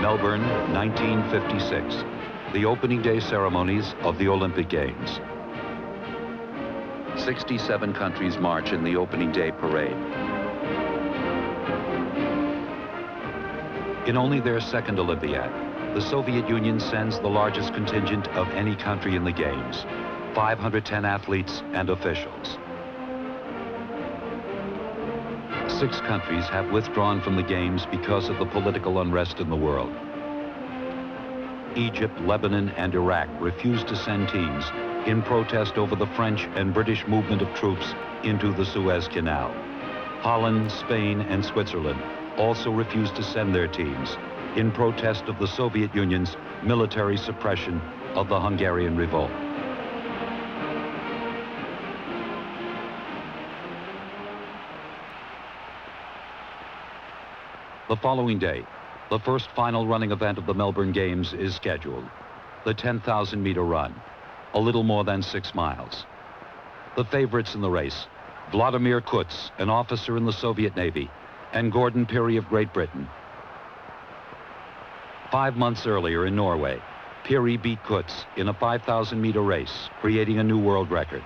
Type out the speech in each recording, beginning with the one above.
Melbourne, 1956. The opening day ceremonies of the Olympic Games. 67 countries march in the opening day parade. In only their second Olympiad, the Soviet Union sends the largest contingent of any country in the Games, 510 athletes and officials. 6 countries have withdrawn from the Games because of the political unrest in the world. Egypt, Lebanon, and Iraq refused to send teams in protest over the French and British movement of troops into the Suez Canal. Holland, Spain, and Switzerland also refused to send their teams in protest of the Soviet Union's military suppression of the Hungarian revolt. The following day, the first final running event of the Melbourne Games is scheduled, the 10,000-meter run, a little more than 6 miles. The favorites in the race, Vladimir Kuts, an officer in the Soviet Navy, and Gordon Pirie of Great Britain. 5 months earlier in Norway, Pirie beat Kuts in a 5,000-meter race, creating a new world record.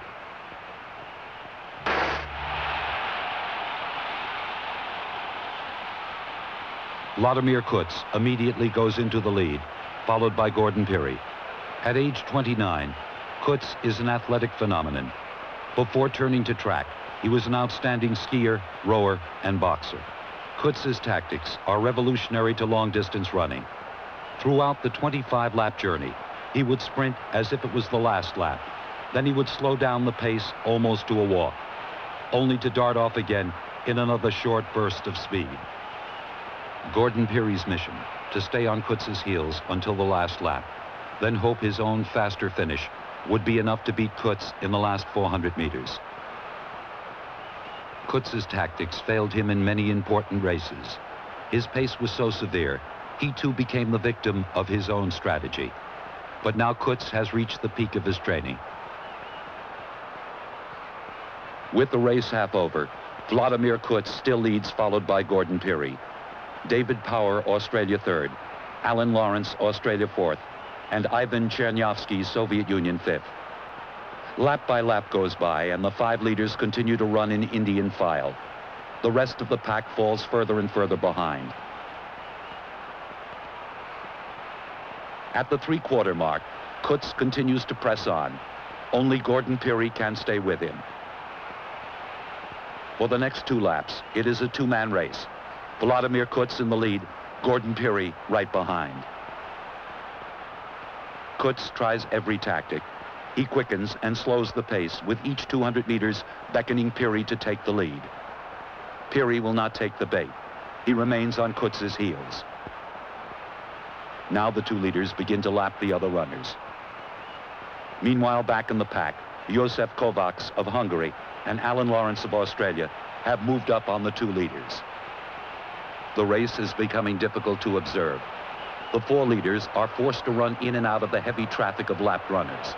Vladimir Kuts immediately goes into the lead, followed by Gordon Pirie. At age 29, Kuts is an athletic phenomenon. Before turning to track, he was an outstanding skier, rower, and boxer. Kuts's tactics are revolutionary to long-distance running. Throughout the 25-lap journey, he would sprint as if it was the last lap. Then he would slow down the pace almost to a walk, only to dart off again in another short burst of speed. Gordon Pirie's mission, to stay on Kuts's heels until the last lap, then hope his own faster finish would be enough to beat Kuts in the last 400 meters. Kuts's tactics failed him in many important races. His pace was so severe, he too became the victim of his own strategy. But now Kuts has reached the peak of his training. With the race half over, Vladimir Kuts still leads, followed by Gordon Pirie. David Power, Australia third, Alan Lawrence, Australia fourth, and Ivan Chernyavsky, Soviet Union fifth. Lap by lap goes by, and the 5 leaders continue to run in Indian file. The rest of the pack falls further and further behind. At the 3/4 mark, Kuts continues to press on. Only Gordon Pirie can stay with him. For the next 2 laps, it is a 2-man race. Vladimir Kuts in the lead, Gordon Pirie right behind. Kuts tries every tactic. He quickens and slows the pace, with each 200 meters beckoning Pirie to take the lead. Pirie will not take the bait. He remains on Kuts's heels. Now the 2 leaders begin to lap the other runners. Meanwhile, back in the pack, Josef Kovacs of Hungary and Alan Lawrence of Australia have moved up on the 2 leaders. The race is becoming difficult to observe. The 4 leaders are forced to run in and out of the heavy traffic of lapped runners.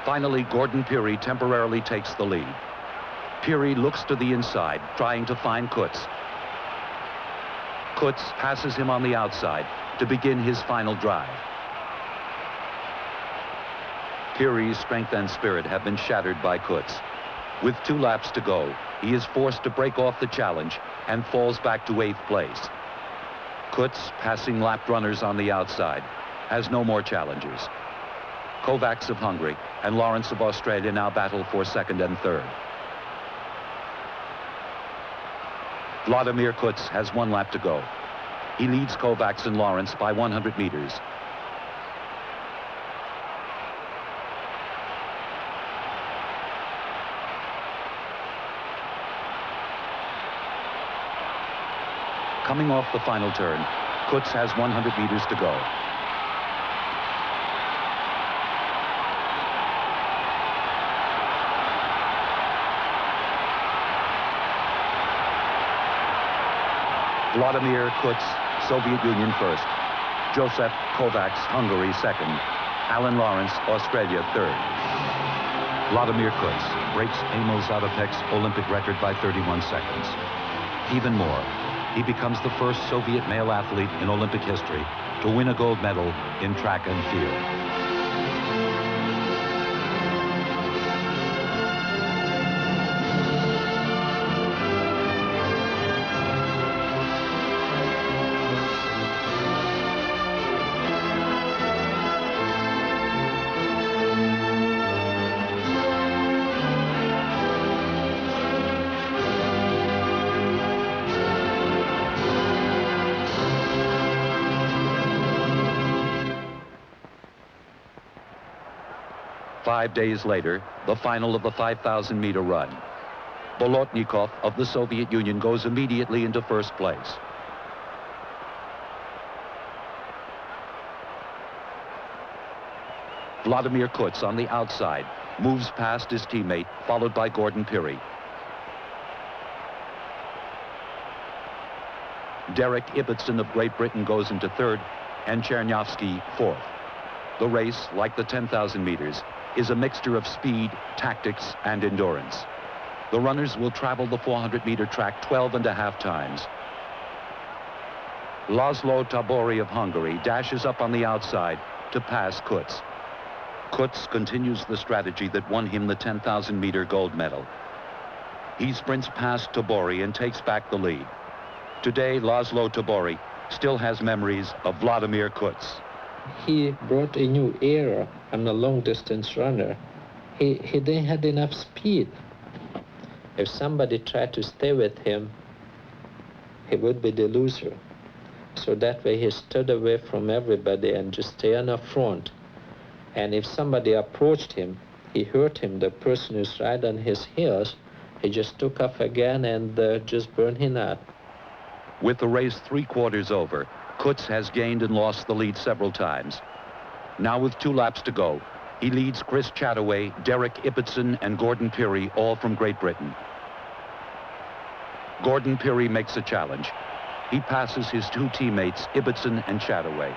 Finally, Gordon Pirie temporarily takes the lead. Pirie looks to the inside, trying to find Kuts. Kuts passes him on the outside to begin his final drive. Pirie's strength and spirit have been shattered by Kuts. With 2 laps to go, he is forced to break off the challenge and falls back to 8th place. Kuts, passing lapped runners on the outside, has no more challengers. Kovacs of Hungary and Lawrence of Australia now battle for 2nd and 3rd. Vladimir Kuts has 1 lap to go. He leads Kovacs and Lawrence by 100 meters. Coming off the final turn, Kuts has 100 meters to go. Vladimir Kuts, Soviet Union first. Josef Kovacs, Hungary second. Alan Lawrence, Australia third. Vladimir Kuts breaks Emil Zátopek's Olympic record by 31 seconds. Even more, he becomes the first Soviet male athlete in Olympic history to win a gold medal in track and field. 5 days later, the final of the 5,000-meter run. Bolotnikov of the Soviet Union goes immediately into first place. Vladimir Kuts on the outside moves past his teammate, followed by Gordon Pirie. Derek Ibbotson of Great Britain goes into third, and Chernyavsky fourth. The race, like the 10,000 meters, is a mixture of speed, tactics, and endurance. The runners will travel the 400-meter track 12.5 times. László Tábori of Hungary dashes up on the outside to pass Kuts. Kuts continues the strategy that won him the 10,000-meter gold medal. He sprints past Tábori and takes back the lead. Today, László Tábori still has memories of Vladimir Kuts. He brought a new era. I'm a long-distance runner. He didn't have enough speed. If somebody tried to stay with him, he would be the loser. So that way he stood away from everybody and just stay on the front. And if somebody approached him, he hurt him, the person who's right on his heels, he just took off again and just burned him out. With the race 3/4 over, Kuts has gained and lost the lead several times. Now with 2 laps to go, he leads Chris Chataway, Derek Ibbotson, and Gordon Pirie, all from Great Britain. Gordon Pirie makes a challenge. He passes his 2 teammates, Ibbotson and Chataway.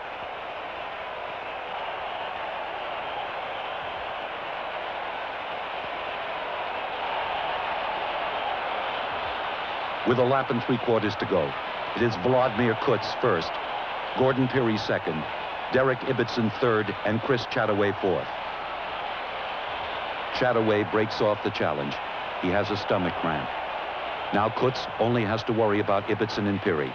With a lap and 3/4 to go, it is Vladimir Kuts first, Gordon Pirie second, Derek Ibbotson third, and Chris Chataway fourth. Chataway breaks off the challenge. He has a stomach cramp. Now Kuts only has to worry about Ibbotson and Pirie.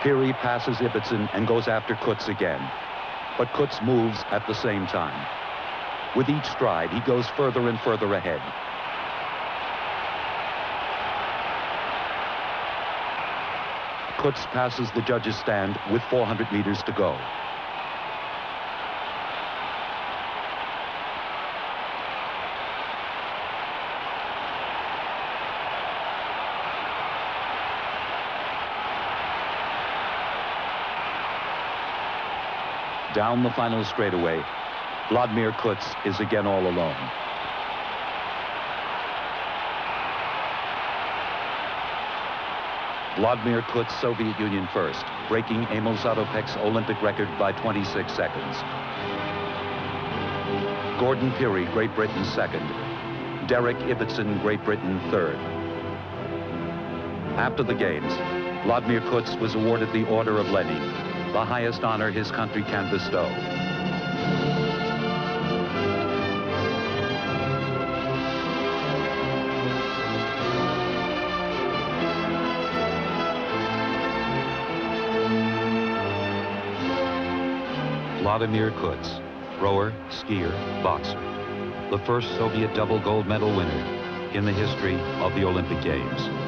Pirie passes Ibbotson and goes after Kuts again. But Kuts moves at the same time. With each stride, he goes further and further ahead. Kuts passes the judges' stand with 400 meters to go. Down the final straightaway, Vladimir Kuts is again all alone. Vladimir Kuts, Soviet Union first, breaking Emil Zátopek's Olympic record by 26 seconds. Gordon Pirie, Great Britain second. Derek Ibbotson, Great Britain third. After the games, Vladimir Kuts was awarded the Order of Lenin, the highest honor his country can bestow. Vladimir Kuts, rower, skier, boxer, the first Soviet double gold medal winner in the history of the Olympic Games.